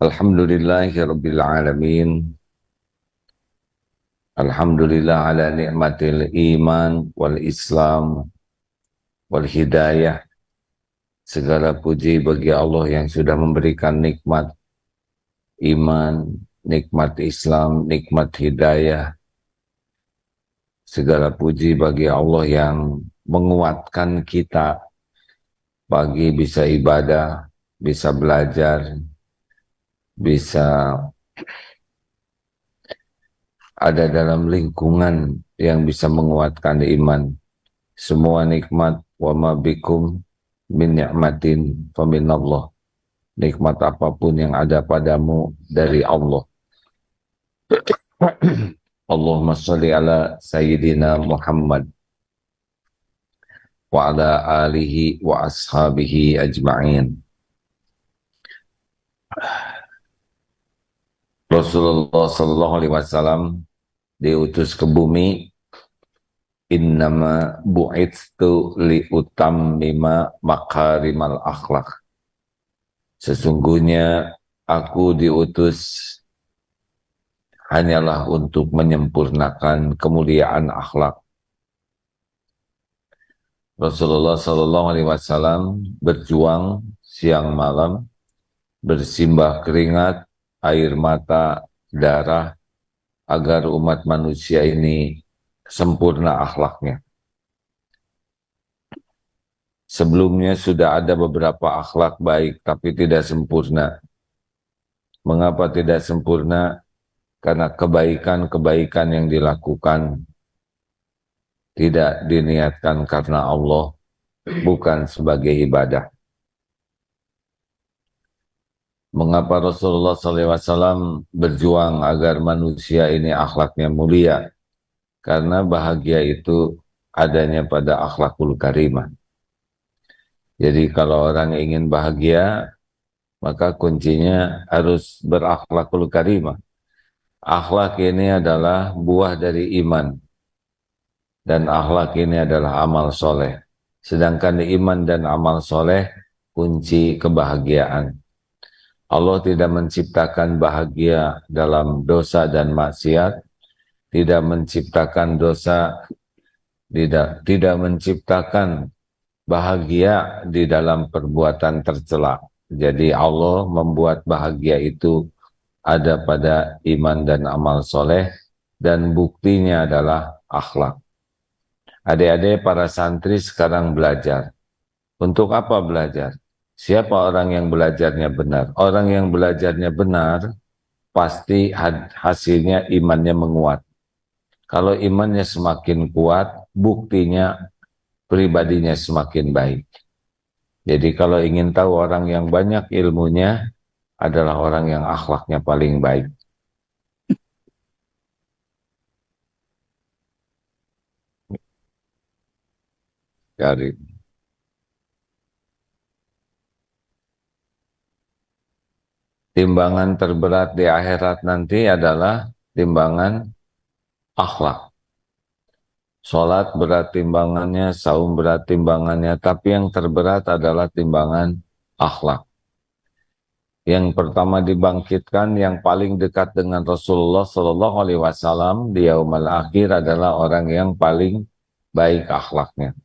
Alhamdulillahirabbil alamin. Alhamdulillah ala ni'matil iman wal islam wal hidayah. Segala puji bagi Allah yang sudah memberikan nikmat iman, nikmat Islam, nikmat hidayah. Segala puji bagi Allah yang menguatkan kita pagi bisa ibadah, bisa belajar, bisa ada dalam lingkungan yang bisa menguatkan iman. Semua nikmat wa ma bikum min ni'matin faminallah. Nikmat apapun yang ada padamu dari Allah. Allahumma shalli ala sayyidina Muhammad wa ala alihi wa ashabihi ajma'in. Rasulullah sallallahu alaihi wasallam diutus ke bumi, innama bu'itstu li utammima makarimal akhlak. Sesungguhnya aku diutus hanyalah untuk menyempurnakan kemuliaan akhlak. Rasulullah sallallahu alaihi wasallam berjuang siang malam, bersimbah keringat, air mata, darah, agar umat manusia ini sempurna akhlaknya. Sebelumnya sudah ada beberapa akhlak baik, tapi tidak sempurna. Mengapa tidak sempurna? Karena kebaikan-kebaikan yang dilakukan tidak diniatkan karena Allah, bukan sebagai ibadah. Mengapa Rasulullah SAW berjuang agar manusia ini akhlaknya mulia? Karena bahagia itu adanya pada akhlakul karimah. Jadi kalau orang ingin bahagia, maka kuncinya harus berakhlakul karimah. Akhlak ini adalah buah dari iman. Dan akhlak ini adalah amal soleh. Sedangkan iman dan amal soleh kunci kebahagiaan. Allah tidak menciptakan bahagia dalam dosa dan maksiat, tidak menciptakan dosa, tidak menciptakan bahagia di dalam perbuatan tercela. Jadi Allah membuat bahagia itu ada pada iman dan amal soleh, dan buktinya adalah akhlak. Adik-adik para santri sekarang belajar. Untuk apa belajar? Siapa orang yang belajarnya benar? Orang yang belajarnya benar, pasti hasilnya imannya menguat. Kalau imannya semakin kuat, buktinya pribadinya semakin baik. Jadi kalau ingin tahu orang yang banyak ilmunya, adalah orang yang akhlaknya paling baik. Jadi timbangan terberat di akhirat nanti adalah timbangan akhlak. Sholat berat timbangannya, saum berat timbangannya, tapi yang terberat adalah timbangan akhlak. Yang pertama dibangkitkan, yang paling dekat dengan Rasulullah Sallallahu Alaihi Wasallam di yaumul akhir adalah orang yang paling baik akhlaknya.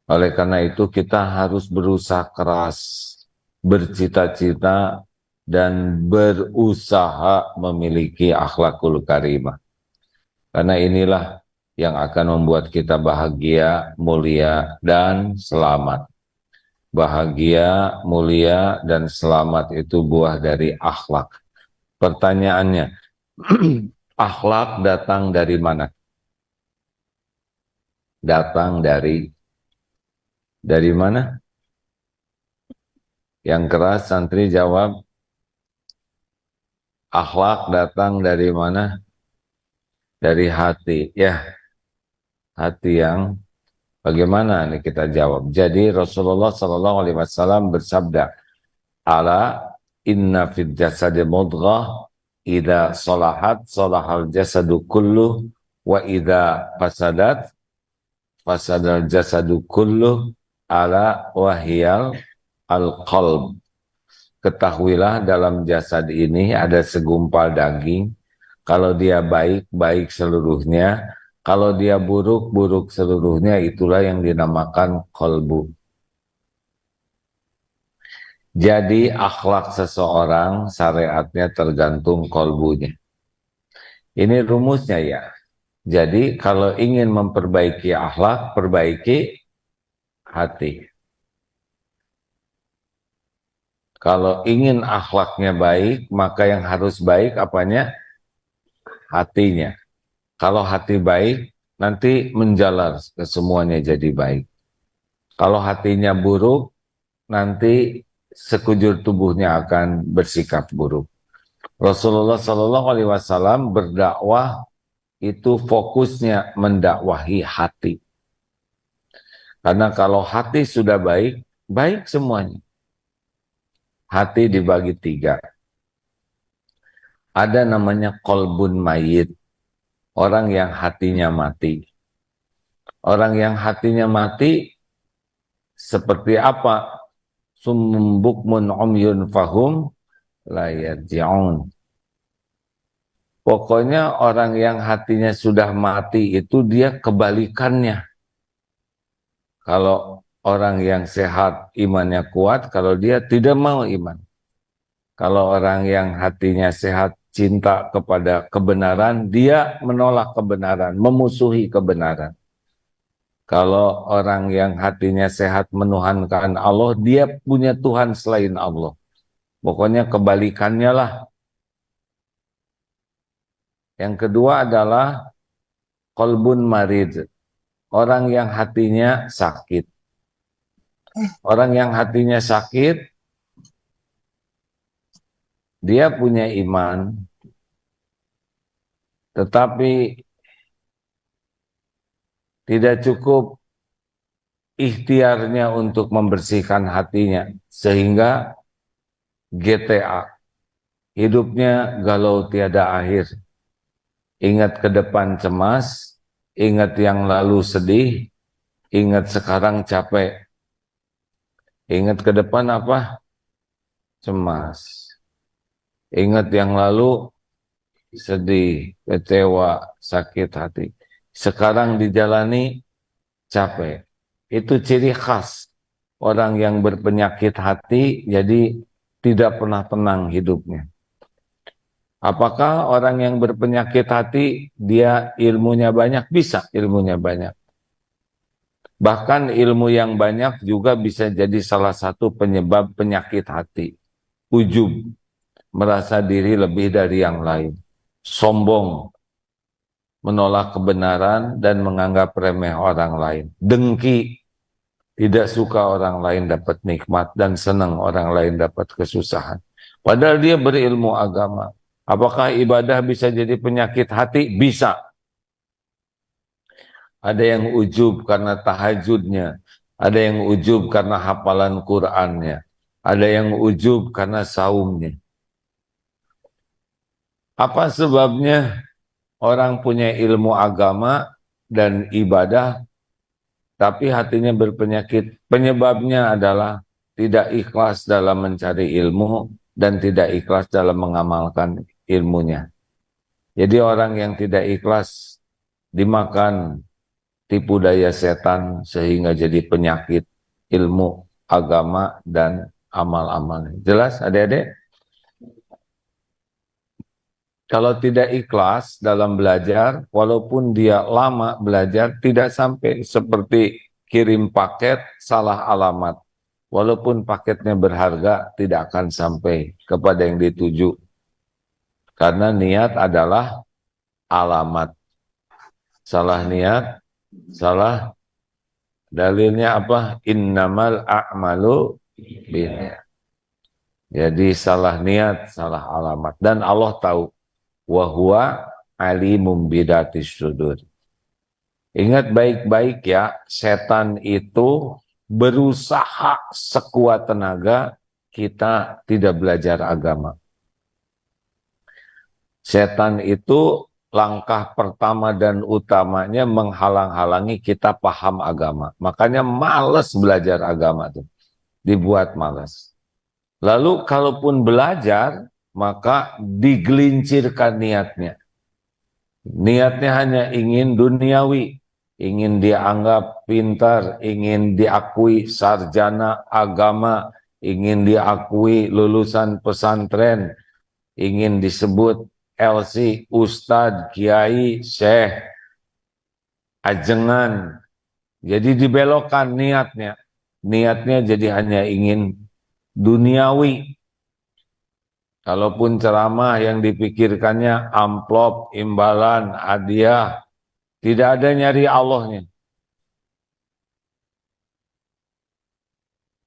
Oleh karena itu kita harus berusaha keras, bercita-cita, dan berusaha memiliki akhlakul karimah. Karena inilah yang akan membuat kita bahagia, mulia, dan selamat. Bahagia, mulia, dan selamat itu buah dari akhlak. Pertanyaannya, akhlak datang dari mana? Datang dari mana? Yang keras santri jawab, akhlak datang dari mana? Dari hati. Ya, hati yang bagaimana nih kita jawab. Jadi Rasulullah SAW bersabda, ala inna fid jasadi mudghah idza salahat salahal jasadu kulluh wa idza fasadat fasadal jasadu kulluh ala wahyal al qalb. ketahuilah dalam jasad ini ada segumpal daging. Kalau dia baik, baik seluruhnya. Kalau dia buruk, buruk seluruhnya. Itulah yang dinamakan kolbu. Jadi akhlak seseorang syariatnya tergantung kolbunya. Ini rumusnya ya. Jadi kalau ingin memperbaiki akhlak, perbaiki hati. Kalau ingin akhlaknya baik, maka yang harus baik apanya? Hatinya. Kalau hati baik, nanti menjalar ke semuanya jadi baik. Kalau hatinya buruk, nanti sekujur tubuhnya akan bersikap buruk. Rasulullah Shallallahu Alaihi Wasallam berdakwah itu fokusnya mendakwahi hati. Karena kalau hati sudah baik, baik semuanya. Hati dibagi tiga. Ada namanya kolbun mayit, orang yang hatinya mati. Orang yang hatinya mati seperti apa? Summum bukmun umyun fahum la yarji'un. Pokoknya orang yang hatinya sudah mati itu dia kebalikannya. Kalau orang yang sehat imannya kuat, kalau dia tidak mau iman. Kalau orang yang hatinya sehat cinta kepada kebenaran, dia menolak kebenaran, memusuhi kebenaran. Kalau orang yang hatinya sehat menuhankan Allah, dia punya Tuhan selain Allah. Pokoknya kebalikannya lah. Yang kedua adalah kolbun marid. Orang yang hatinya sakit. Orang yang hatinya sakit, dia punya iman, tetapi tidak cukup ikhtiarnya untuk membersihkan hatinya. Sehingga GTA, hidupnya galau tiada akhir. Ingat ke depan cemas, ingat yang lalu sedih, ingat sekarang capek. Ingat ke depan apa? Cemas. Ingat yang lalu sedih, kecewa, sakit hati. Sekarang dijalani capek. Itu ciri khas orang yang berpenyakit hati, jadi tidak pernah tenang hidupnya. Apakah orang yang berpenyakit hati, dia ilmunya banyak? Bisa ilmunya banyak. Bahkan ilmu yang banyak juga bisa jadi salah satu penyebab penyakit hati. Ujub, merasa diri lebih dari yang lain. Sombong, menolak kebenaran dan menganggap remeh orang lain. Dengki, tidak suka orang lain dapat nikmat dan senang orang lain dapat kesusahan. Padahal dia berilmu agama. Apakah ibadah bisa jadi penyakit hati? Bisa. Ada yang ujub karena tahajudnya. Ada yang ujub karena hafalan Qur'annya. Ada yang ujub karena saumnya. Apa sebabnya orang punya ilmu agama dan ibadah tapi hatinya berpenyakit? Penyebabnya adalah tidak ikhlas dalam mencari ilmu dan tidak ikhlas dalam mengamalkan ilmunya. Jadi orang yang tidak ikhlas dimakan tipu daya setan sehingga jadi penyakit ilmu agama dan amal-amal. Jelas adik-adik? Kalau tidak ikhlas dalam belajar, walaupun dia lama belajar, tidak sampai seperti kirim paket salah alamat. Walaupun paketnya berharga, tidak akan sampai kepada yang dituju. Karena niat adalah alamat. Salah niat, salah dalilnya apa? Innamal a'malu binniyat. Jadi salah niat, salah alamat. Dan Allah tahu. Wa huwa alimum bidatis sudur. Ingat baik-baik ya, setan itu berusaha sekuat tenaga kita tidak belajar agama. Setan itu langkah pertama dan utamanya menghalang-halangi kita paham agama. Makanya malas belajar agama tuh. Dibuat malas. Lalu kalaupun belajar, maka digelincirkan niatnya. Niatnya hanya ingin duniawi, ingin dianggap pintar, ingin diakui sarjana agama, ingin diakui lulusan pesantren, ingin disebut LC, Ustadz, Kiai, Syekh, ajengan. Jadi dibelokkan niatnya. Niatnya jadi hanya ingin duniawi. Kalaupun ceramah yang dipikirkannya amplop, imbalan, hadiah, tidak ada nyari Allahnya.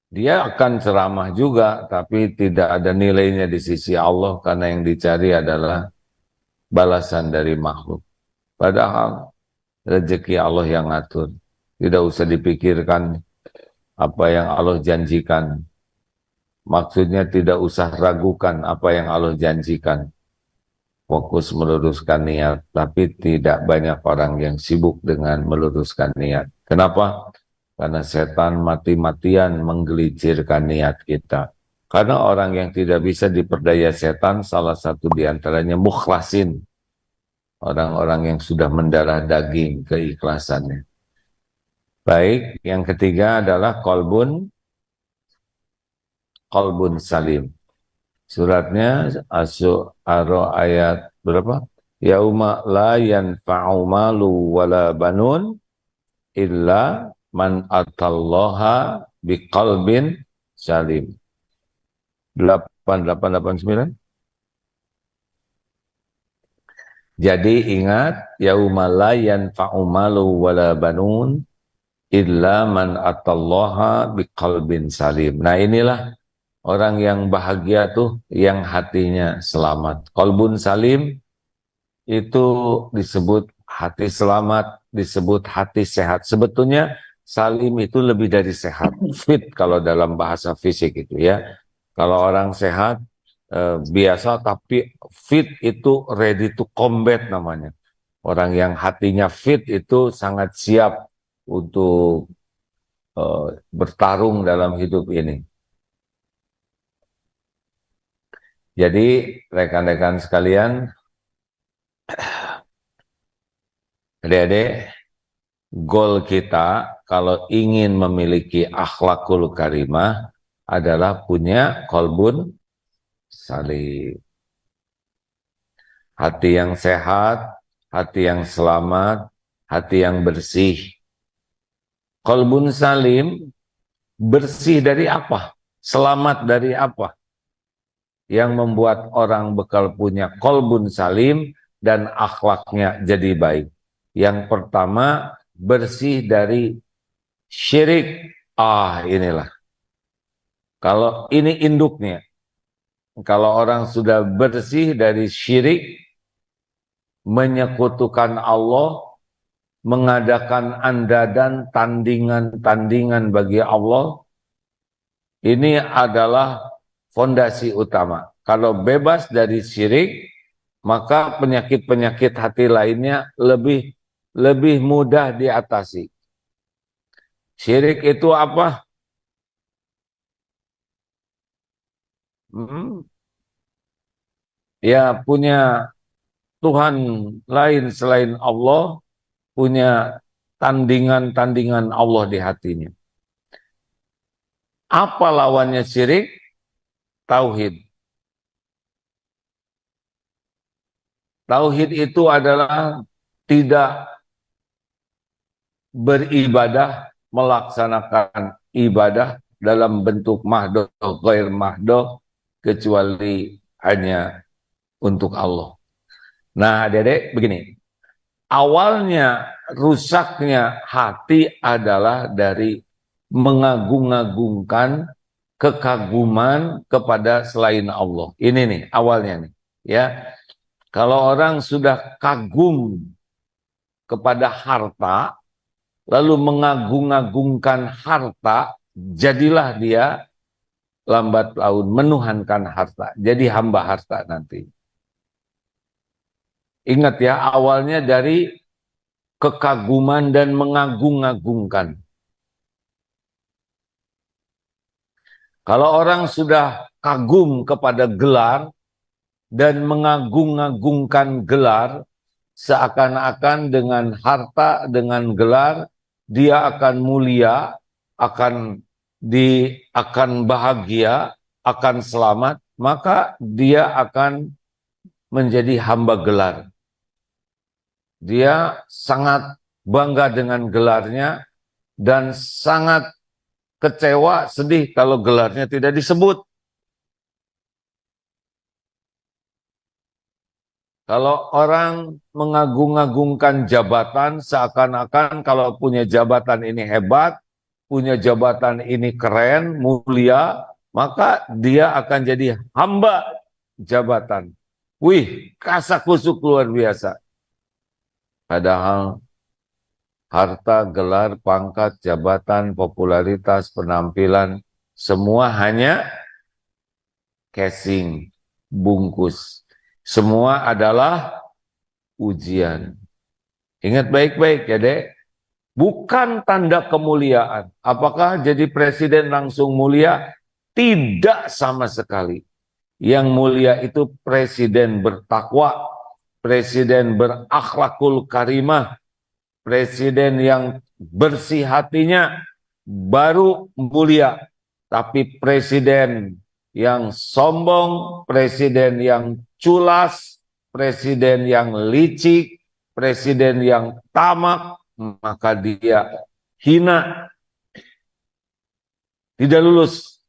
Dia akan ceramah juga, tapi tidak ada nilainya di sisi Allah karena yang dicari adalah balasan dari makhluk. Padahal rezeki Allah yang ngatur. Tidak usah dipikirkan apa yang Allah janjikan. Maksudnya tidak usah ragukan apa yang Allah janjikan. Fokus meluruskan niat, tapi tidak banyak orang yang sibuk dengan meluruskan niat. Kenapa? Karena setan mati-matian menggelincirkan niat kita. Karena orang yang tidak bisa diperdaya setan, salah satu diantaranya mukhlasin. Orang-orang yang sudah mendarah daging keikhlasannya. Baik, yang ketiga adalah kolbun salim. Suratnya Asy-Syu'ara ayat berapa? Yauma la yanfa'u malu wala banun illa man atallaha biqalbin salim. 8889. Jadi ingat, yauma la yanfa'u malu wala banun illa man atallaha biqalbin salim. Nah, inilah orang yang bahagia tuh yang hatinya selamat. Qalbun salim itu disebut hati selamat, disebut hati sehat. Sebetulnya salim itu lebih dari sehat. Fit kalau dalam bahasa fisik itu ya. Kalau orang sehat biasa, tapi fit itu ready to combat namanya. Orang yang hatinya fit itu sangat siap untuk bertarung dalam hidup ini. Jadi rekan-rekan sekalian, adik-adik, goal kita kalau ingin memiliki akhlakul karimah adalah punya kolbun salim. Hati yang sehat, hati yang selamat, hati yang bersih. Kolbun salim bersih dari apa? Selamat dari apa? Yang membuat orang bekal punya kolbun salim dan akhlaknya jadi baik. Yang pertama, bersih dari syirik. Inilah. Kalau ini induknya. Kalau orang sudah bersih dari syirik, menyekutukan Allah, mengadakan andadan tandingan-tandingan bagi Allah, ini adalah fondasi utama. Kalau bebas dari syirik, maka penyakit-penyakit hati lainnya lebih mudah diatasi. Syirik itu apa? Ya, punya Tuhan lain selain Allah, punya tandingan-tandingan Allah di hatinya. Apa lawannya syirik? Tauhid. Tauhid itu adalah tidak beribadah, melaksanakan ibadah dalam bentuk mahdoh, ghair mahdoh, kecuali hanya untuk Allah. Nah, adik-adik, begini. Awalnya rusaknya hati adalah dari mengagung-agungkan kekaguman kepada selain Allah. Ini nih awalnya nih, ya. Kalau orang sudah kagum kepada harta, lalu mengagung-agungkan harta, jadilah dia lambat laun menuhankan harta. Jadi hamba harta nanti. Ingat ya, awalnya dari kekaguman dan mengagung-agungkan. Kalau orang sudah kagum kepada gelar dan mengagung-agungkan gelar, seakan-akan dengan harta, dengan gelar, dia akan mulia, akan bahagia, akan selamat, maka dia akan menjadi hamba gelar. Dia sangat bangga dengan gelarnya dan sangat kecewa, sedih kalau gelarnya tidak disebut. Kalau orang mengagung-agungkan jabatan, seakan-akan kalau punya jabatan ini hebat, punya jabatan ini keren, mulia, maka dia akan jadi hamba jabatan. Wih, kasakusuk luar biasa. Padahal harta, gelar, pangkat, jabatan, popularitas, penampilan, semua hanya casing, bungkus. Semua adalah ujian. Ingat baik-baik ya dek, bukan tanda kemuliaan. Apakah jadi presiden langsung mulia? Tidak sama sekali. Yang mulia itu presiden bertakwa, presiden berakhlakul karimah, presiden yang bersih hatinya baru mulia. Tapi presiden yang sombong, presiden yang culas, presiden yang licik, presiden yang tamak, maka dia hina, tidak lulus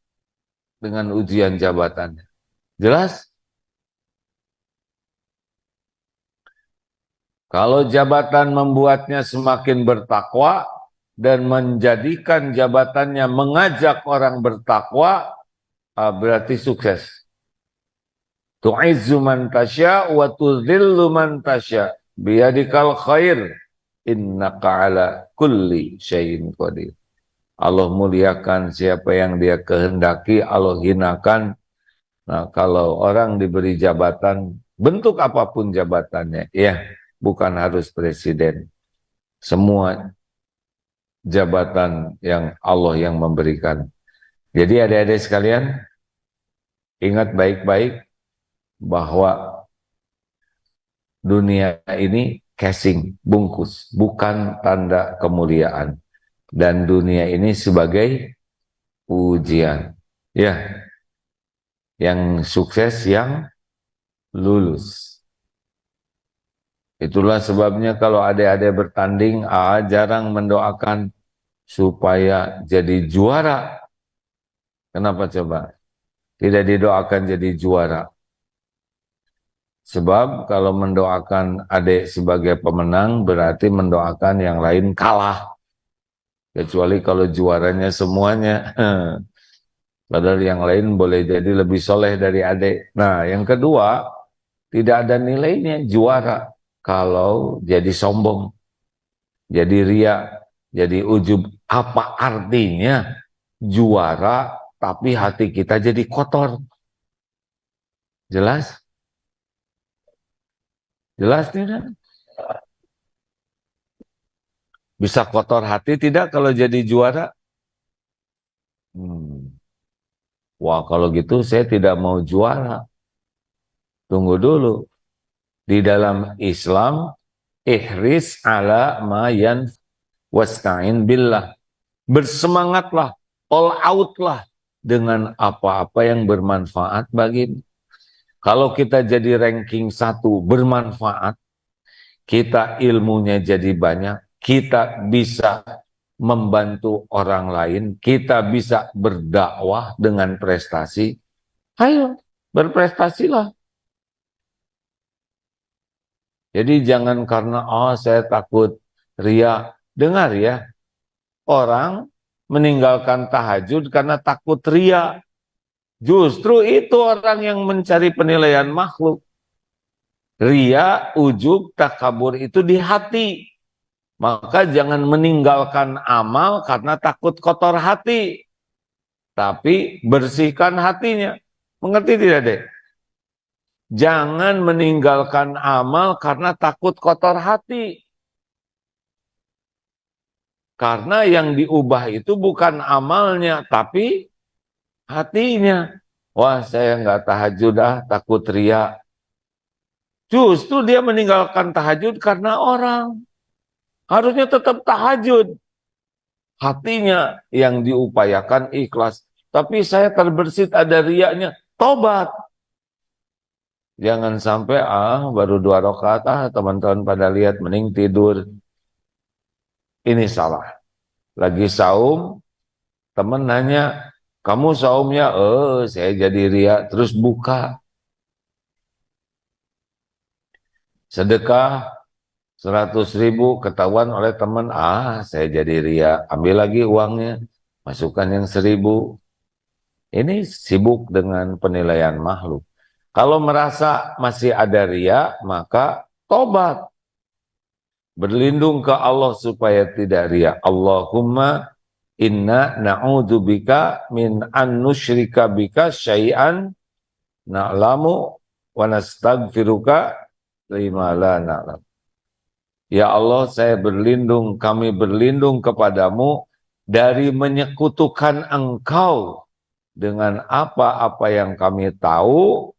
dengan ujian jabatannya. Jelas? Kalau jabatan membuatnya semakin bertakwa dan menjadikan jabatannya mengajak orang bertakwa, berarti sukses. Tu'izzu man tasya wa tudhillu man tasya biyadikal khair innaka ala kulli syai'in qadir. Allah muliakan siapa yang dia kehendaki, Allah hinakan. Nah, kalau orang diberi jabatan, bentuk apapun jabatannya, ya, bukan harus presiden. Semua jabatan yang Allah yang memberikan. Jadi adik-adik sekalian, ingat baik-baik bahwa dunia ini casing, bungkus, bukan tanda kemuliaan. Dan dunia ini sebagai ujian. Ya, yang sukses, yang lulus. Itulah sebabnya kalau adik-adik bertanding, jarang mendoakan supaya jadi juara. Kenapa coba? Tidak didoakan jadi juara. Sebab kalau mendoakan adik sebagai pemenang, berarti mendoakan yang lain kalah. Kecuali kalau juaranya semuanya. Padahal yang lain boleh jadi lebih soleh dari adik. Nah, yang kedua, tidak ada nilainya juara kalau jadi sombong, jadi ria, jadi ujub. Apa artinya juara tapi hati kita jadi kotor? Jelas? Jelas tidak? Bisa kotor hati tidak kalau jadi juara? Wah, kalau gitu saya tidak mau juara. Tunggu dulu. Di dalam Islam, ihris ala ma wasta'in billah. Bersemangatlah, all out lah dengan apa-apa yang bermanfaat bagimu. Kalau kita jadi ranking 1 bermanfaat, kita ilmunya jadi banyak, kita bisa membantu orang lain, kita bisa berdakwah dengan prestasi, ayo berprestasilah. Jadi jangan karena saya takut ria. Dengar ya, orang meninggalkan tahajud karena takut ria. Justru itu orang yang mencari penilaian makhluk. Ria, ujub, takabur itu di hati. Maka jangan meninggalkan amal karena takut kotor hati. Tapi bersihkan hatinya. Mengerti tidak, Dek? Jangan meninggalkan amal karena takut kotor hati. Karena yang diubah itu bukan amalnya, tapi hatinya. Wah, saya nggak tahajud takut riya. Justru dia meninggalkan tahajud karena orang. Harusnya tetap tahajud. Hatinya yang diupayakan ikhlas. Tapi saya terbersit ada riyanya. Tobat. Jangan sampai baru 2 rakaat teman-teman pada lihat mending tidur. Ini salah. Lagi saum, teman nanya, kamu saumnya? Saya jadi riya. Terus buka. Sedekah 100.000 ketahuan oleh teman, saya jadi ria, ambil lagi uangnya, masukkan yang 1.000. Ini sibuk dengan penilaian makhluk. Kalau merasa masih ada ria, maka tobat. Berlindung ke Allah supaya tidak ria. Allahumma inna na'udzubika min an nusyrika bika syai'an na'lamu wa nastagfiruka lima la na'lam. Ya Allah, saya berlindung, kami berlindung kepadamu dari menyekutukan Engkau dengan apa-apa yang kami tahu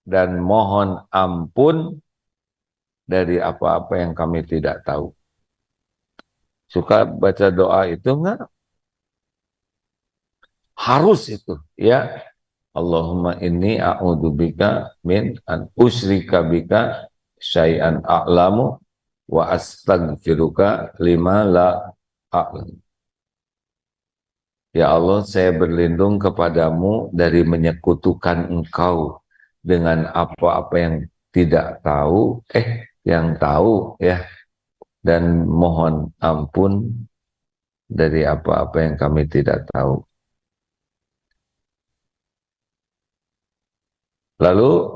dan mohon ampun dari apa-apa yang kami tidak tahu. Suka baca doa itu enggak? Harus itu, ya. Allahumma inni a'udzubika min an usyrika bika syai'an a'lamu wa astaghfiruka lima la a'lam. Ya Allah, saya berlindung kepadamu dari menyekutukan Engkau dengan apa-apa yang tidak tahu, yang tahu ya, dan mohon ampun dari apa-apa yang kami tidak tahu. Lalu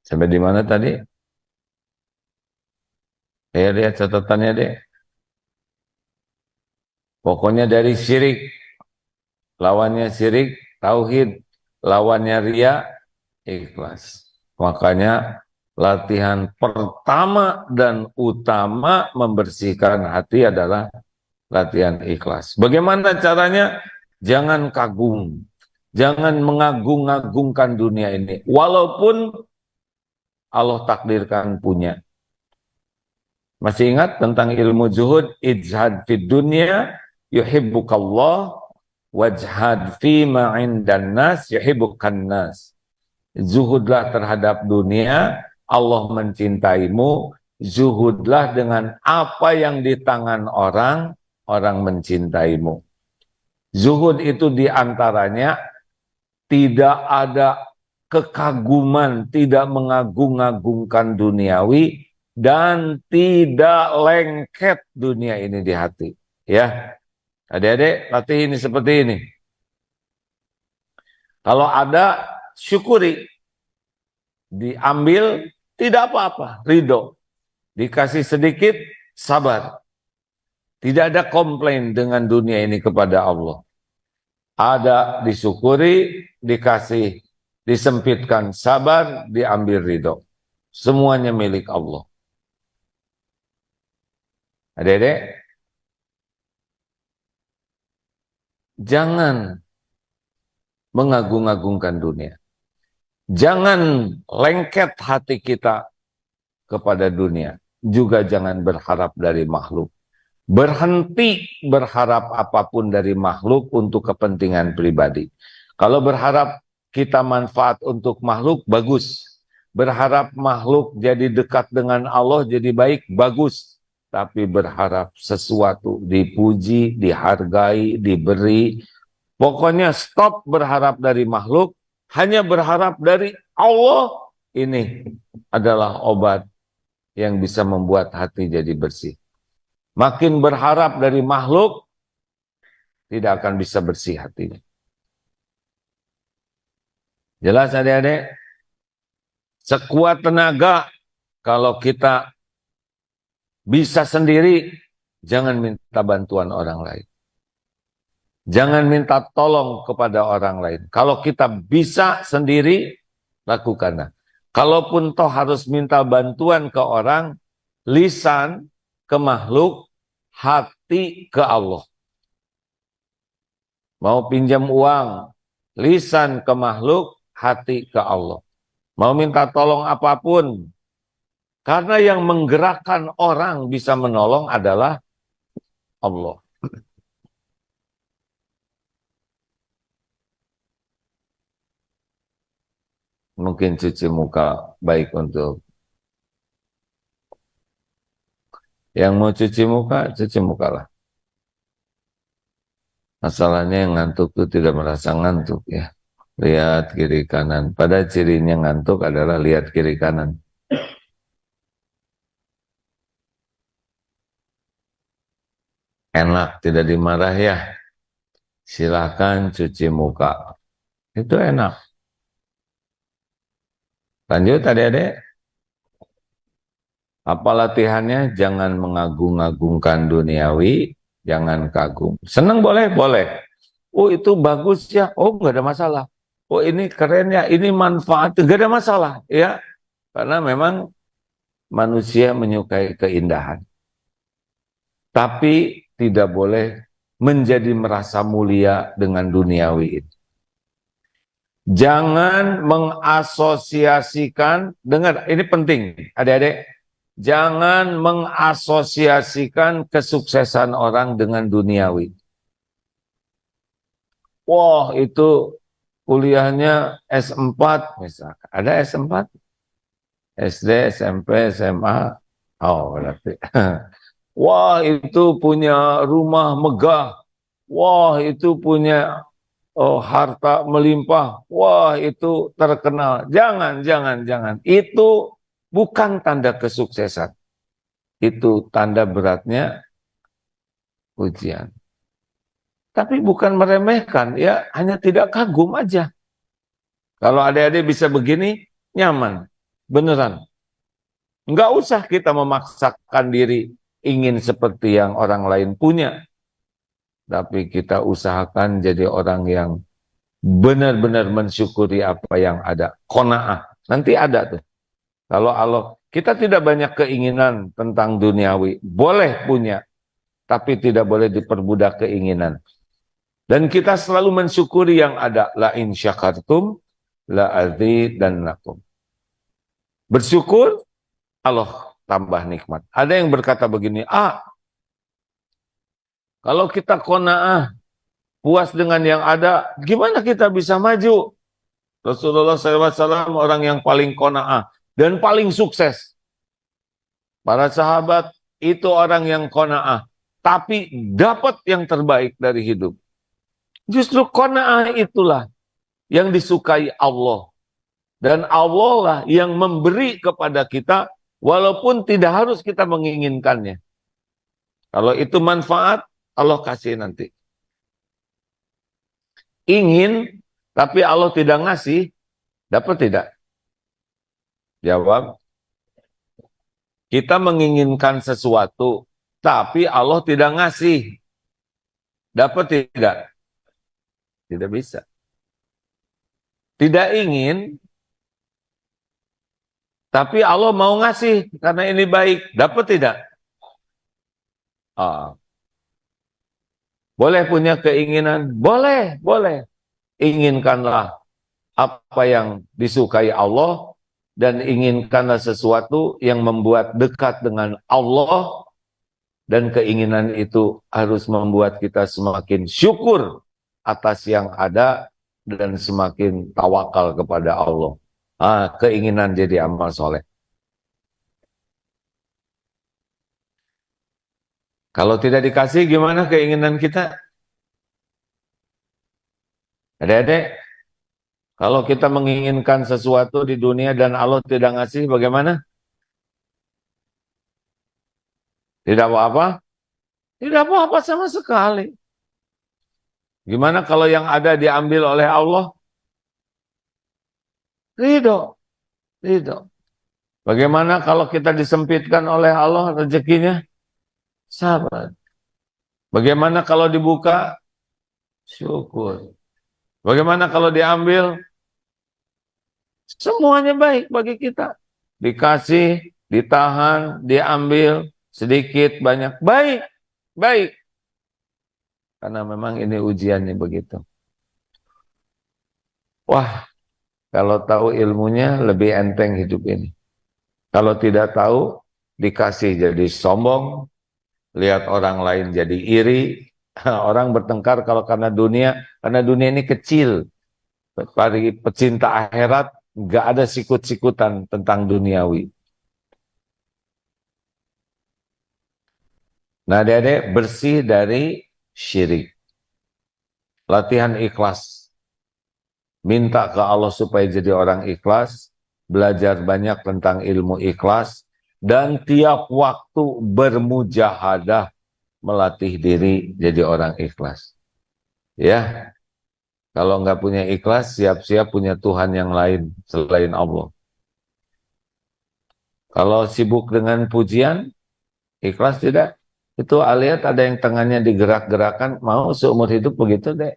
sampai di mana tadi? Lihat catatannya deh. Pokoknya dari syirik, lawannya syirik, tauhid, lawannya ria, ikhlas. Makanya latihan pertama dan utama membersihkan hati adalah latihan ikhlas. Bagaimana caranya? Jangan kagum. Jangan mengagung-agungkan dunia ini. Walaupun Allah takdirkan punya. Masih ingat tentang ilmu zuhud? Ijhad fid dunya yuhibbukallah wajhad fi ma'indan nas yuhibbukan nas. Zuhudlah terhadap dunia, Allah mencintaimu. Zuhudlah dengan apa yang di tangan orang, orang mencintaimu. Zuhud itu diantaranya tidak ada kekaguman, tidak mengagung-agungkan duniawi, dan tidak lengket dunia ini di hati. Ya, adik-adik latih ini seperti ini. Kalau ada, syukuri. Diambil, tidak apa-apa, ridho. Dikasih sedikit, sabar. Tidak ada komplain dengan dunia ini kepada Allah. Ada disyukuri, dikasih, disempitkan, sabar, diambil ridho. Semuanya milik Allah. Adik-adik, jangan mengagung-agungkan dunia. Jangan lengket hati kita kepada dunia. Juga jangan berharap dari makhluk. Berhenti berharap apapun dari makhluk untuk kepentingan pribadi. Kalau berharap kita manfaat untuk makhluk, bagus. Berharap makhluk jadi dekat dengan Allah, jadi baik, bagus. Tapi berharap sesuatu dipuji, dihargai, diberi. Pokoknya stop berharap dari makhluk, hanya berharap dari Allah. Ini adalah obat yang bisa membuat hati jadi bersih. Makin berharap dari makhluk, tidak akan bisa bersih hatinya. Jelas adik-adik? Sekuat tenaga, kalau kita bisa sendiri, jangan minta bantuan orang lain. Jangan minta tolong kepada orang lain. Kalau kita bisa sendiri, lakukanlah. Kalaupun toh harus minta bantuan ke orang, lisan ke makhluk, hati ke Allah. Mau pinjam uang, lisan ke makhluk, hati ke Allah. Mau minta tolong apapun, karena yang menggerakkan orang bisa menolong adalah Allah. Mungkin cuci muka baik untuk yang mau cuci muka lah. Masalahnya yang ngantuk itu tidak merasa ngantuk ya. Lihat kiri kanan. Pada cirinya ngantuk adalah lihat kiri kanan. Enak, tidak dimarah ya. Silahkan cuci muka. Itu enak. Lanjut adik-adik. Apa latihannya? Jangan mengagung-agungkan duniawi, jangan kagum. Senang boleh? Boleh. Oh itu bagus ya, oh nggak ada masalah. Oh ini keren ya, ini manfaat, nggak ada masalah ya. Karena memang manusia menyukai keindahan. Tapi tidak boleh menjadi merasa mulia dengan duniawi itu. Jangan mengasosiasikan, dengar ini penting adik-adik. Jangan mengasosiasikan kesuksesan orang dengan duniawi. Wah, itu kuliahnya S4 misalkan. Ada S4? SD, SMP, SMA. Oh, berarti. Wah, itu punya rumah megah. Wah, itu punya harta melimpah. Wah, itu terkenal. Jangan, jangan, jangan. Itu bukan tanda kesuksesan. Itu tanda beratnya ujian. Tapi bukan meremehkan, ya hanya tidak kagum aja. Kalau adik-adik bisa begini, nyaman. Beneran. Enggak usah kita memaksakan diri ingin seperti yang orang lain punya. Tapi kita usahakan jadi orang yang benar-benar mensyukuri apa yang ada. Qanaah. Nanti ada tuh. Kalau Allah, kita tidak banyak keinginan tentang duniawi. Boleh punya, tapi tidak boleh diperbudak keinginan. Dan kita selalu mensyukuri yang ada. La in syakartum, la azidannakum. Bersyukur, Allah tambah nikmat. Ada yang berkata begini, kalau kita qanaah, puas dengan yang ada, gimana kita bisa maju? Rasulullah SAW orang yang paling qanaah dan paling sukses. Para sahabat itu orang yang qanaah, tapi dapat yang terbaik dari hidup. Justru qanaah itulah yang disukai Allah. Dan Allah lah yang memberi kepada kita, walaupun tidak harus kita menginginkannya. Kalau itu manfaat, Allah kasih nanti. Ingin, tapi Allah tidak ngasih, dapat tidak? Jawab. Kita menginginkan sesuatu, tapi Allah tidak ngasih. Dapat tidak? Tidak bisa. Tidak ingin, tapi Allah mau ngasih karena ini baik. Dapat tidak? Boleh punya keinginan? Boleh, boleh. Inginkanlah apa yang disukai Allah dan inginkanlah sesuatu yang membuat dekat dengan Allah, dan keinginan itu harus membuat kita semakin syukur atas yang ada dan semakin tawakal kepada Allah. Keinginan jadi amal soleh. Kalau tidak dikasih, gimana keinginan kita? Adik-adik, kalau kita menginginkan sesuatu di dunia dan Allah tidak ngasih, bagaimana? Tidak apa-apa? Tidak apa-apa sama sekali. Gimana kalau yang ada diambil oleh Allah? Ridho. Ridho. Bagaimana kalau kita disempitkan oleh Allah rezekinya? Sabar. Bagaimana kalau dibuka? Syukur. Bagaimana kalau diambil? Semuanya baik bagi kita. Dikasih, ditahan, diambil, sedikit, banyak. Baik. Baik. karena memang ini ujiannya begitu. Wah, kalau tahu ilmunya lebih enteng hidup ini. Kalau tidak tahu, dikasih jadi sombong, lihat orang lain jadi iri, orang bertengkar kalau karena dunia ini kecil. Bagi pecinta akhirat, nggak ada sikut-sikutan tentang duniawi. Nah, adik-adik bersih dari syirik. Latihan ikhlas. Minta ke Allah supaya jadi orang ikhlas, belajar banyak tentang ilmu ikhlas, dan tiap waktu bermujahadah melatih diri jadi orang ikhlas. Ya, kalau nggak punya ikhlas, siap-siap punya Tuhan yang lain selain Allah. Kalau sibuk dengan pujian, ikhlas tidak? Itu lihat ada yang tangannya digerak-gerakan, mau seumur hidup begitu deh.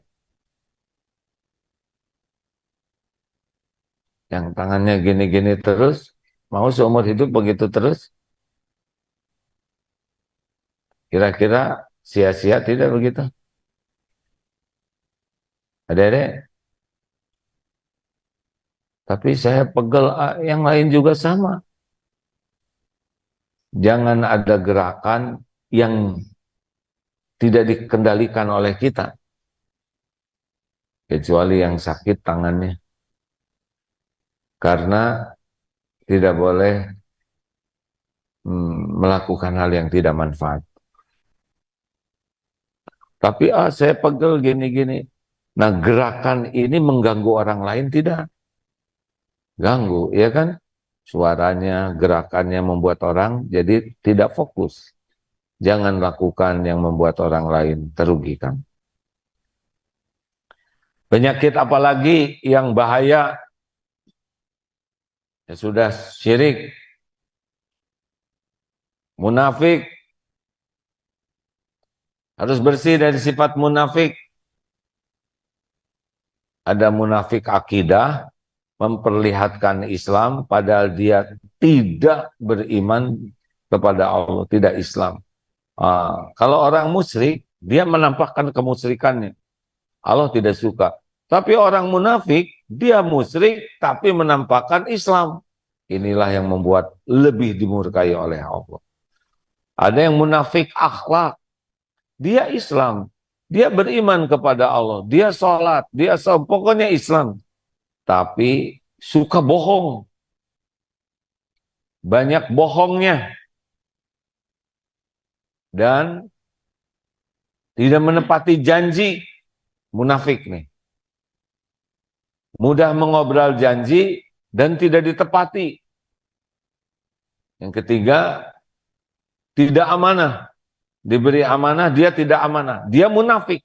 Yang tangannya gini-gini terus, mau seumur hidup begitu terus? Kira-kira sia-sia tidak begitu? Ada-ada. Tapi saya pegel, yang lain juga sama. Jangan ada gerakan yang tidak dikendalikan oleh kita. Kecuali yang sakit tangannya. Karena tidak boleh melakukan hal yang tidak manfaat. Tapi saya pegel gini-gini. Nah, gerakan ini mengganggu orang lain tidak? Ganggu, ya kan? Suaranya, gerakannya membuat orang jadi tidak fokus. Jangan lakukan yang membuat orang lain terugikan. Penyakit apalagi yang bahaya? Ya sudah, syirik, munafik. Harus bersih dari sifat munafik. Ada munafik akidah, memperlihatkan Islam, padahal dia tidak beriman kepada Allah, tidak Islam. Kalau orang musyrik, dia menampakkan kemusyrikannya. Allah tidak suka. Tapi orang munafik, dia musyrik, tapi menampakkan Islam. Inilah yang membuat lebih dimurkai oleh Allah. Ada yang munafik akhlak, dia Islam, dia beriman kepada Allah, dia sholat, pokoknya Islam. Tapi suka bohong, banyak bohongnya, dan tidak menepati janji. Munafik nih, mudah mengobrol janji dan tidak ditepati. Yang ketiga, tidak amanah. Diberi amanah, dia tidak amanah. Dia munafik.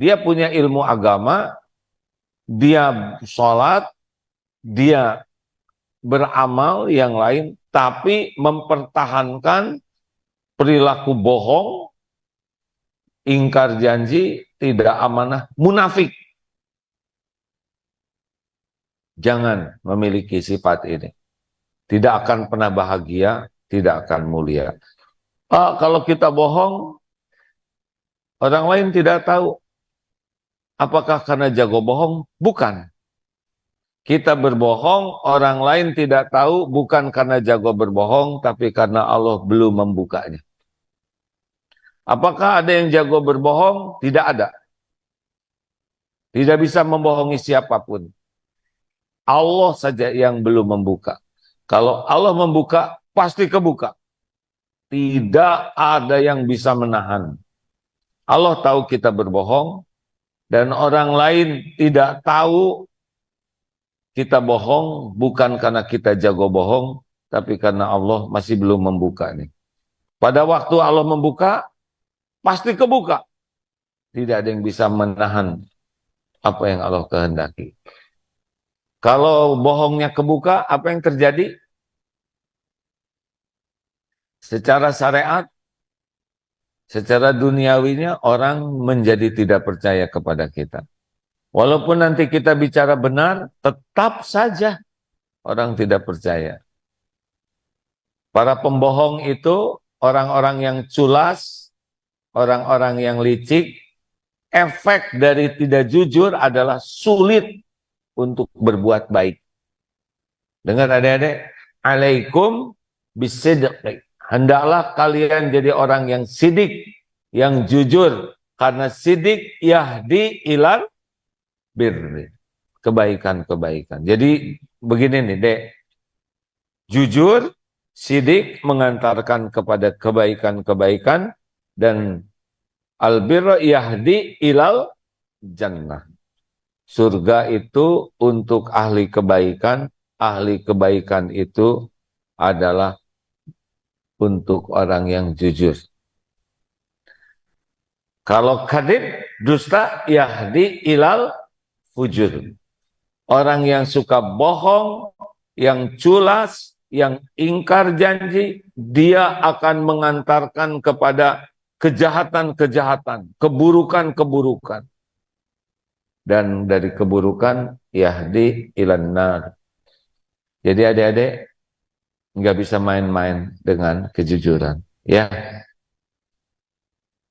Dia punya ilmu agama, dia sholat, dia beramal yang lain, tapi mempertahankan perilaku bohong, ingkar janji, tidak amanah, munafik. Jangan memiliki sifat ini. Tidak akan pernah bahagia, tidak akan mulia. Kalau kita bohong, orang lain tidak tahu. Apakah karena jago bohong? Bukan. Kita berbohong, orang lain tidak tahu, bukan karena jago berbohong, tapi karena Allah belum membukanya. Apakah ada yang jago berbohong? Tidak ada. Tidak bisa membohongi siapapun. Allah saja yang belum membuka. Kalau Allah membuka, pasti kebuka. Tidak ada yang bisa menahan. Allah tahu kita berbohong, dan orang lain tidak tahu kita bohong, bukan karena kita jago bohong, tapi karena Allah masih belum membukanya. Pada waktu Allah membuka, pasti kebuka. Tidak ada yang bisa menahan apa yang Allah kehendaki. Kalau bohongnya kebuka, apa yang terjadi? Secara syariat, secara duniawinya, orang menjadi tidak percaya kepada kita. Walaupun nanti kita bicara benar, tetap saja orang tidak percaya. Para pembohong itu orang-orang yang culas, orang-orang yang licik, efek dari tidak jujur adalah sulit untuk berbuat baik. Dengar adik-adik, alaikum bisidq. Hendaklah kalian jadi orang yang sidik, yang jujur. Karena sidik yahdi ilal birri. Kebaikan-kebaikan. Jadi begini nih, Dek. Jujur, sidik mengantarkan kepada kebaikan-kebaikan, dan albirra yahdi ilal jannah. Surga itu untuk ahli kebaikan itu adalah untuk orang yang jujur. Kalau kadib, dusta, yahdi ilal fujur. Orang yang suka bohong, yang culas, yang ingkar janji, dia akan mengantarkan kepada kejahatan-kejahatan, keburukan-keburukan. Dan dari keburukan yahdi ilan nar. Jadi adik-adik nggak bisa main-main dengan kejujuran, ya.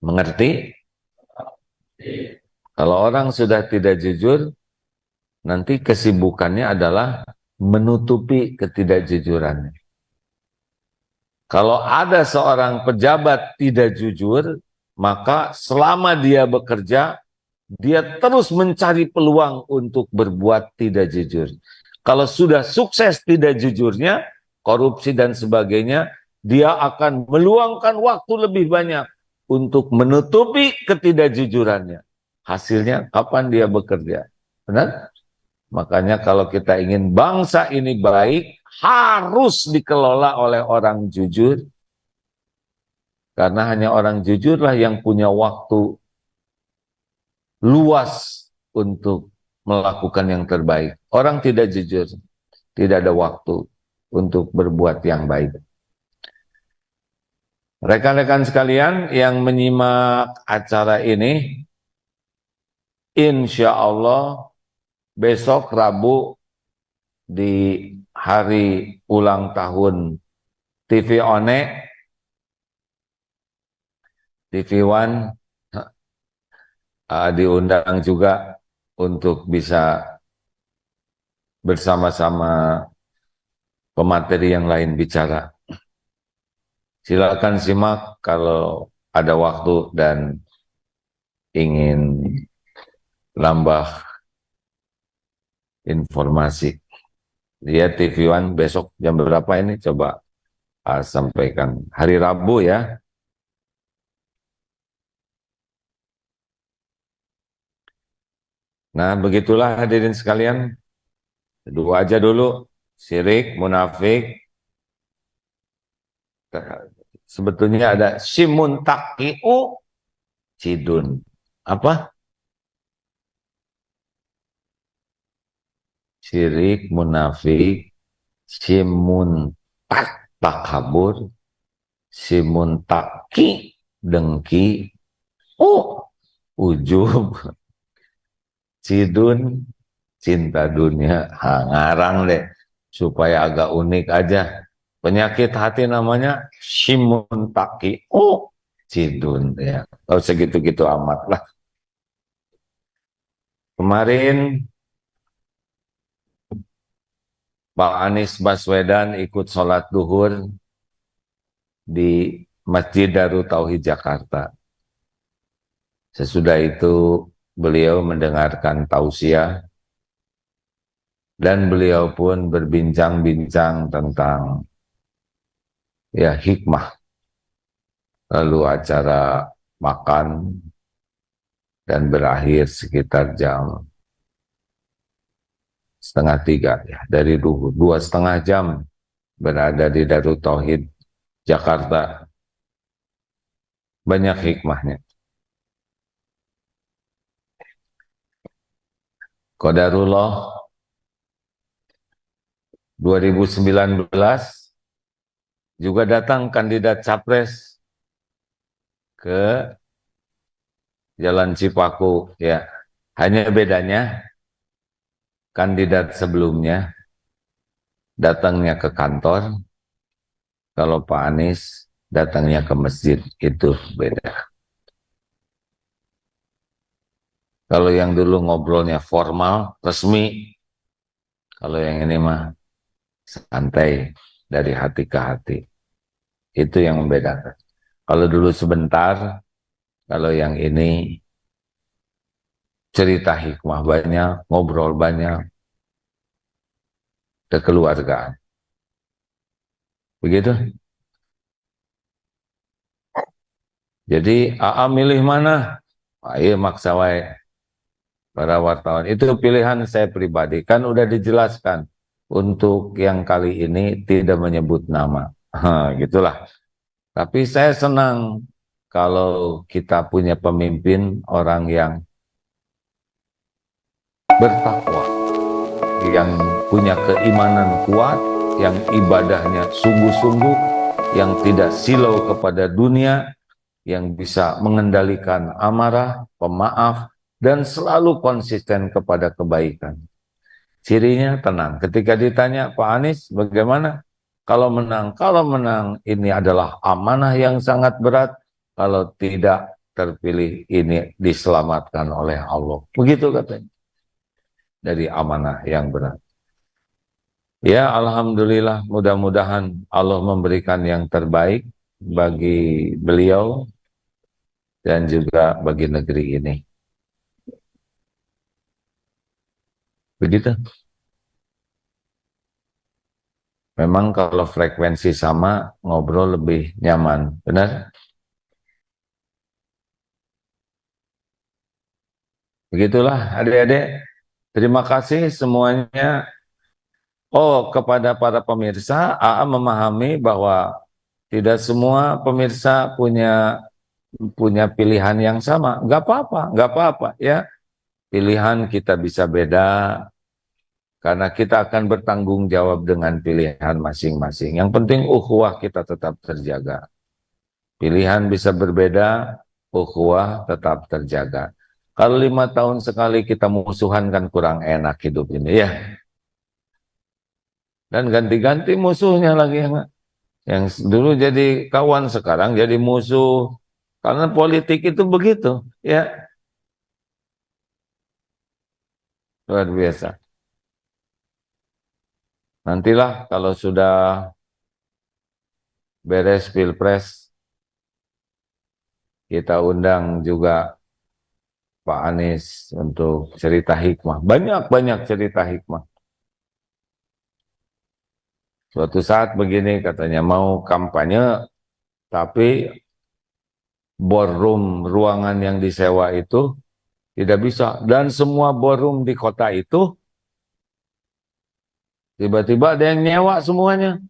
Mengerti? Kalau orang sudah tidak jujur, nanti kesibukannya adalah menutupi ketidakjujurannya. Kalau ada seorang pejabat tidak jujur, maka selama dia bekerja, dia terus mencari peluang untuk berbuat tidak jujur. Kalau sudah sukses tidak jujurnya, korupsi dan sebagainya, dia akan meluangkan waktu lebih banyak untuk menutupi ketidakjujurannya. Hasilnya kapan dia bekerja? Benar? Makanya kalau kita ingin bangsa ini baik, harus dikelola oleh orang jujur. Karena hanya orang jujurlah yang punya waktu luas untuk melakukan yang terbaik. Orang tidak jujur, tidak ada waktu untuk berbuat yang baik. Rekan-rekan sekalian yang menyimak acara ini, insya Allah besok Rabu di hari ulang tahun TV One, TV One, diundang juga untuk bisa bersama-sama pemateri yang lain bicara. Silakan simak kalau ada waktu dan ingin nambah informasi. Dia TV One besok jam berapa ini? Coba sampaikan. Hari Rabu ya. Nah, begitulah hadirin sekalian. Dua aja dulu, syirik, munafik. Sebetulnya ada simun takiu cidun. Apa? Syirik, munafik, simun takabur, simun taki dengki, ujub, cidun, cinta dunia. Ngarang deh, supaya agak unik aja. Penyakit hati namanya simun taki, cidun ya. Oh segitu-gitu amat lah. Kemarin Pak Anies Baswedan ikut sholat duhur di Masjid Darut Tauhid Jakarta. Sesudah itu beliau mendengarkan tausiah dan beliau pun berbincang-bincang tentang ya hikmah. Lalu acara makan dan berakhir sekitar jam 2:30 ya, dari 2,5 jam berada di Darut Tauhid Jakarta. Banyak hikmahnya. Qadarullah 2019 juga datang kandidat capres ke Jalan Cipaku ya. Hanya bedanya kandidat sebelumnya datangnya ke kantor, kalau Pak Anies datangnya ke masjid, itu beda. Kalau yang dulu ngobrolnya formal, resmi, kalau yang ini mah santai, dari hati ke hati. Itu yang membedakan. Kalau dulu sebentar, kalau yang ini cerita hikmah banyak, ngobrol banyak, kekeluargaan. Begitu. Jadi AA milih mana? Ayo maksa wae para wartawan. Itu pilihan saya pribadi. Kan udah dijelaskan. Untuk yang kali ini tidak menyebut nama. Gitulah. Tapi saya senang kalau kita punya pemimpin orang yang bertakwa, yang punya keimanan kuat, yang ibadahnya sungguh-sungguh, yang tidak silau kepada dunia, yang bisa mengendalikan amarah, pemaaf, dan selalu konsisten kepada kebaikan. Cirinya tenang. Ketika ditanya, Pak Anies bagaimana? Kalau menang ini adalah amanah yang sangat berat. Kalau tidak terpilih ini diselamatkan oleh Allah. Begitu katanya. Dari amanah yang berat. Ya, alhamdulillah, mudah-mudahan Allah memberikan yang terbaik bagi beliau dan juga bagi negeri ini. Begitu. Memang kalau frekuensi sama, ngobrol lebih nyaman. Benar? Begitulah adik-adik. Terima kasih semuanya. Oh, kepada para pemirsa, AA memahami bahwa tidak semua pemirsa punya punya pilihan yang sama. Nggak apa-apa ya. Pilihan kita bisa beda karena kita akan bertanggung jawab dengan pilihan masing-masing. Yang penting ukhuwah kita tetap terjaga. Pilihan bisa berbeda, ukhuwah tetap terjaga. Kalau 5 tahun sekali kita musuhan kan kurang enak hidup ini ya. Dan ganti-ganti musuhnya lagi yang dulu jadi kawan sekarang jadi musuh. Karena politik itu begitu ya, luar biasa. Nantilah kalau sudah beres Pilpres kita undang juga Pak Anies untuk cerita hikmah. Banyak-banyak cerita hikmah. Suatu saat begini katanya mau kampanye tapi ballroom ruangan yang disewa itu tidak bisa. Dan semua ballroom di kota itu tiba-tiba ada yang nyewa semuanya.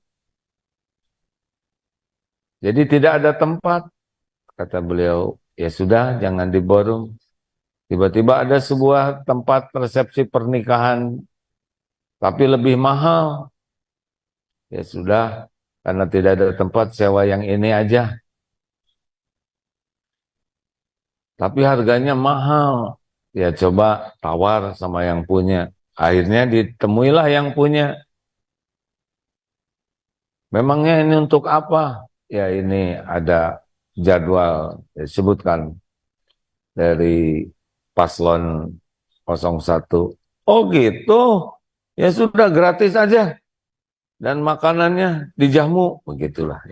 Jadi tidak ada tempat. Kata beliau, ya sudah jangan di ballroom. Tiba-tiba ada sebuah tempat resepsi pernikahan tapi lebih mahal. Ya sudah, karena tidak ada tempat sewa yang ini aja. Tapi harganya mahal. Ya coba tawar sama yang punya. Akhirnya ditemuilah yang punya. Memangnya ini untuk apa? Ya ini ada jadwal disebutkan dari paslon 01. Oh gitu. Ya sudah gratis aja. Dan makanannya dijamu. Begitulah.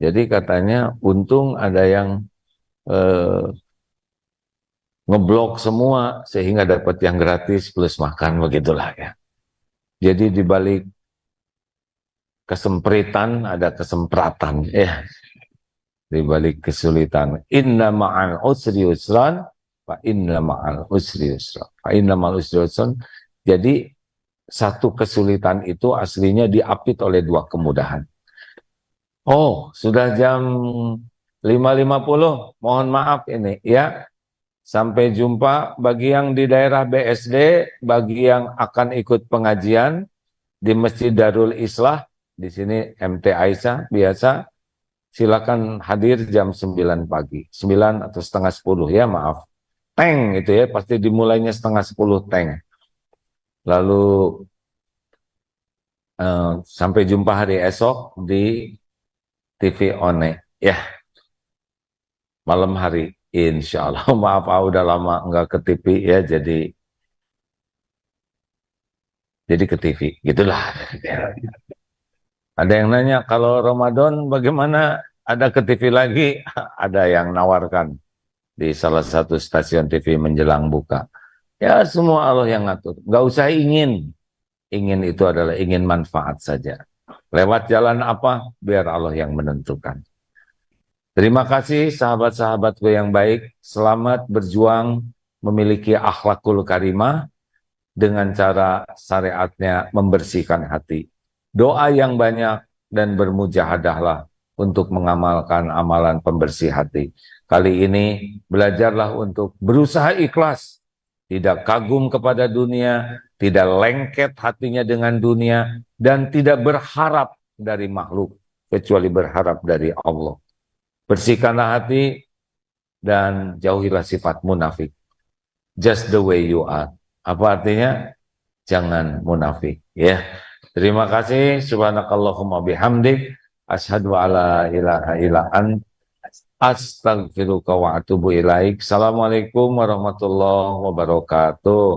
Jadi katanya untung ada yang eh, ngeblok semua sehingga dapat yang gratis plus makan begitulah ya. Jadi di balik kesempritan ada kesempratan ya. Di balik kesulitan. Inna ma'al usri yusran, fa inna ma'al usri yusran. Fa inna ma'al usri yusran. Jadi satu kesulitan itu aslinya diapit oleh dua kemudahan. Oh, sudah jam 5.50. Mohon maaf ini ya. Sampai jumpa bagi yang di daerah BSD, bagi yang akan ikut pengajian di Masjid Darul Islah, di sini MT Aisyah biasa, silakan hadir jam 9 pagi, 9 atau setengah 10 ya maaf. Teng itu ya, pasti dimulainya setengah 10 teng. Lalu sampai jumpa hari esok di TV One ya, malam hari. Insya Allah. Maaf, udah lama nggak ke TV ya, jadi ke TV, gitulah. Ada yang nanya, kalau Ramadan bagaimana? Ada ke TV lagi? Ada yang nawarkan di salah satu stasiun TV menjelang buka. Ya semua Allah yang ngatur. Nggak usah ingin. Ingin itu adalah ingin manfaat saja. Lewat jalan apa? Biar Allah yang menentukan. Terima kasih sahabat-sahabatku yang baik. Selamat berjuang memiliki akhlakul karimah dengan cara syariatnya membersihkan hati. Doa yang banyak dan bermujahadahlah untuk mengamalkan amalan pembersih hati. Kali ini belajarlah untuk berusaha ikhlas, tidak kagum kepada dunia, tidak lengket hatinya dengan dunia, dan tidak berharap dari makhluk, kecuali berharap dari Allah. Bersihkanlah hati dan jauhilah sifat munafik. Just the way you are. Apa artinya? Jangan munafik. Ya. Terima kasih. Subhanakallahumma bihamdik. Asyhadu alla ilaha illa ant. Astaghfiruka wa atubu ilaik. Assalamualaikum warahmatullahi wabarakatuh.